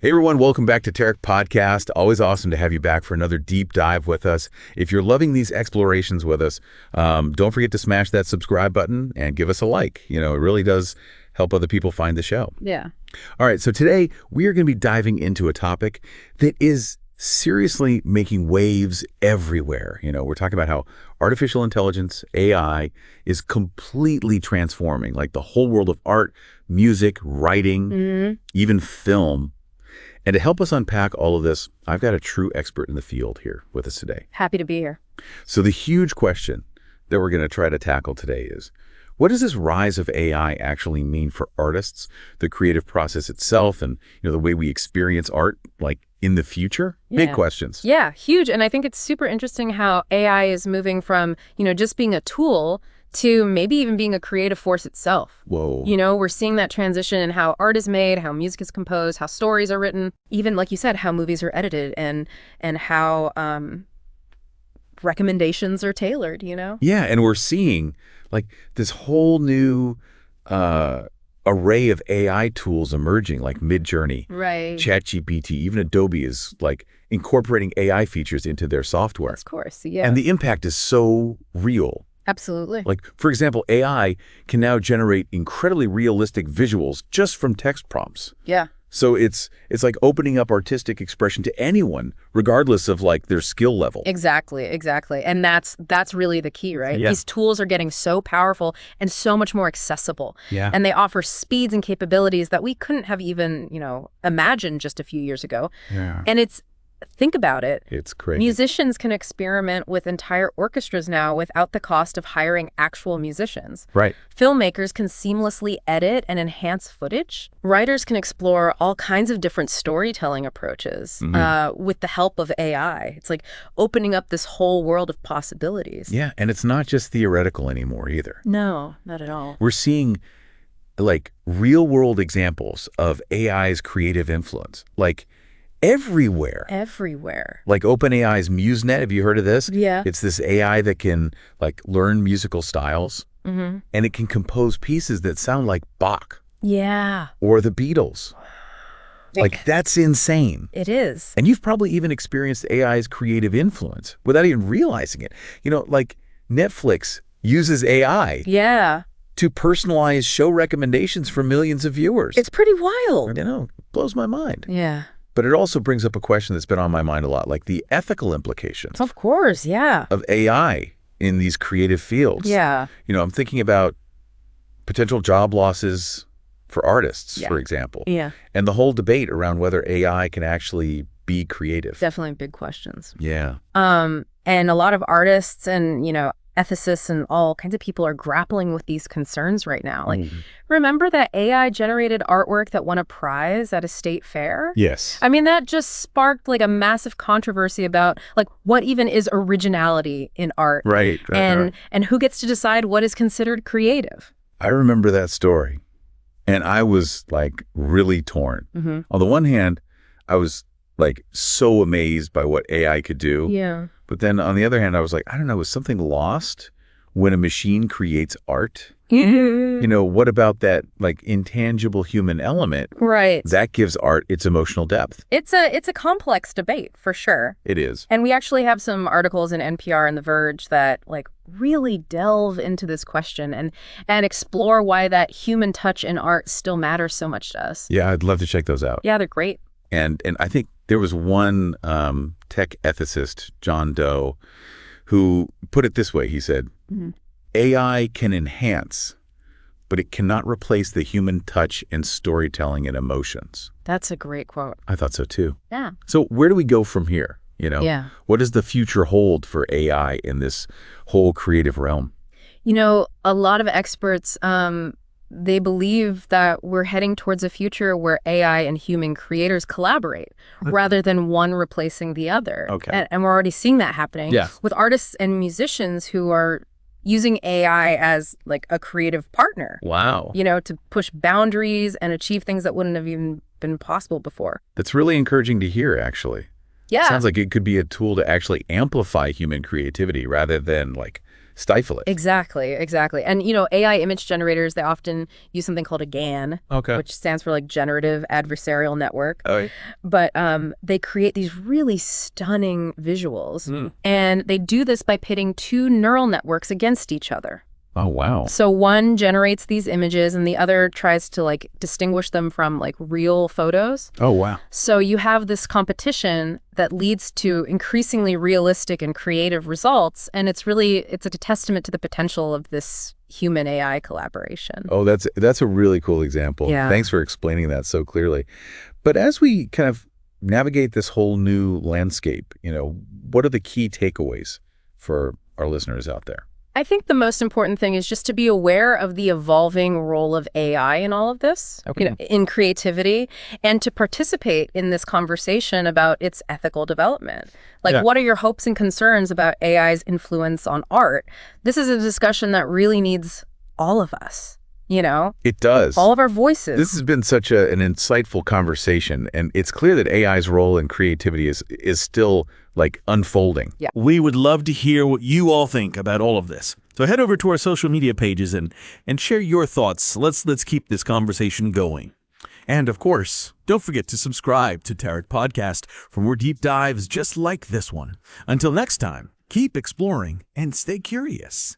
Hey everyone, welcome back to Tarek Podcast. Always awesome to have you back for another deep dive with us. If you're loving these explorations with us, don't forget to smash that subscribe button and give us a like. It really does help other people find the show. Yeah. All right, so today we are going to be diving into a topic that is seriously making waves everywhere. We're talking about how artificial intelligence, AI, is completely transforming like the whole world of art, music, writing, even film. And to help us unpack all of this, I've got a true expert in the field here with us today. Happy to be here. So the huge question that we're going to try to tackle today is, what does this rise of AI actually mean for artists, the creative process itself, and the way we experience art, like in the future? Yeah. Big questions. Yeah, huge. And I think it's super interesting how AI is moving from, just being a tool to maybe even being a creative force itself. Whoa. We're seeing that transition in how art is made, how music is composed, how stories are written, even like you said, how movies are edited and how recommendations are tailored, Yeah, and we're seeing like this whole new array of AI tools emerging, like Midjourney, right? ChatGPT, even Adobe is like incorporating AI features into their software. Of course, yeah. And the impact is so real. Absolutely. Like, for example, AI can now generate incredibly realistic visuals just from text prompts. Yeah. So it's like opening up artistic expression to anyone, regardless of like their skill level. Exactly. And that's really the key, right? Yeah. These tools are getting so powerful and so much more accessible. Yeah. And they offer speeds and capabilities that we couldn't have even, imagined just a few years ago. Yeah. And think about it. It's crazy. Musicians can experiment with entire orchestras now without the cost of hiring actual musicians. Right. Filmmakers can seamlessly edit and enhance footage. Writers can explore all kinds of different storytelling approaches with the help of AI. It's like opening up this whole world of possibilities. Yeah, and it's not just theoretical anymore either. No, not at all. We're seeing like real world examples of AI's creative influence. Like everywhere. Like OpenAI's MuseNet, have you heard of this? Yeah. It's this AI that can like learn musical styles, and it can compose pieces that sound like Bach. Yeah. Or the Beatles. Like that's insane. It is. And you've probably even experienced AI's creative influence without even realizing it. Like Netflix uses AI. Yeah. To personalize show recommendations for millions of viewers. It's pretty wild. It blows my mind. Yeah. But it also brings up a question that's been on my mind a lot, like the ethical implications. Of course, yeah. Of AI in these creative fields. Yeah. I'm thinking about potential job losses for artists, for example. Yeah. And the whole debate around whether AI can actually be creative. Definitely big questions. Yeah. And a lot of artists and, ethicists and all kinds of people are grappling with these concerns right now. Like, remember that AI generated artwork that won a prize at a state fair? Yes. I mean, that just sparked like a massive controversy about like what even is originality in art. Right. And who gets to decide what is considered creative. I remember that story. And I was like really torn. On the one hand, I was like so amazed by what AI could do. Yeah. But then on the other hand, I was like, I don't know, is something lost when a machine creates art? What about that like intangible human element? Right. That gives art its emotional depth. It's a complex debate for sure. It is. And we actually have some articles in NPR and The Verge that like really delve into this question and explore why that human touch in art still matters so much to us. Yeah, I'd love to check those out. Yeah, they're great. And I think there was one tech ethicist, John Doe, who put it this way. He said, AI can enhance, but it cannot replace the human touch and storytelling and emotions. That's a great quote. I thought so too. Yeah. So where do we go from here? Yeah. What does the future hold for AI in this whole creative realm? A lot of experts, they believe that we're heading towards a future where AI and human creators collaborate rather than one replacing the other. Okay. And we're already seeing that happening with artists and musicians who are using AI as like a creative partner. Wow. To push boundaries and achieve things that wouldn't have even been possible before. That's really encouraging to hear, actually. Yeah. Sounds like it could be a tool to actually amplify human creativity rather than like stifle it. Exactly, exactly. And, AI image generators, they often use something called a GAN, Okay. which stands for like Generative Adversarial Network. Oh, yeah. But they create these really stunning visuals. And they do this by pitting two neural networks against each other. Oh, wow. So one generates these images and the other tries to like distinguish them from like real photos. Oh, wow. So you have this competition that leads to increasingly realistic and creative results. And it's a testament to the potential of this human AI collaboration. Oh, that's a really cool example. Yeah. Thanks for explaining that so clearly. But as we kind of navigate this whole new landscape, what are the key takeaways for our listeners out there? I think the most important thing is just to be aware of the evolving role of AI in all of this, Okay. In creativity, and to participate in this conversation about its ethical development. Like, Yeah. what are your hopes and concerns about AI's influence on art? This is a discussion that really needs all of us, It does. all of our voices. This has been such an insightful conversation, and it's clear that AI's role in creativity is still like unfolding. Yeah. We would love to hear what you all think about all of this. So head over to our social media pages and share your thoughts. Let's keep this conversation going. And of course, don't forget to subscribe to Sthat Podcast for more deep dives just like this one. Until next time, keep exploring and stay curious.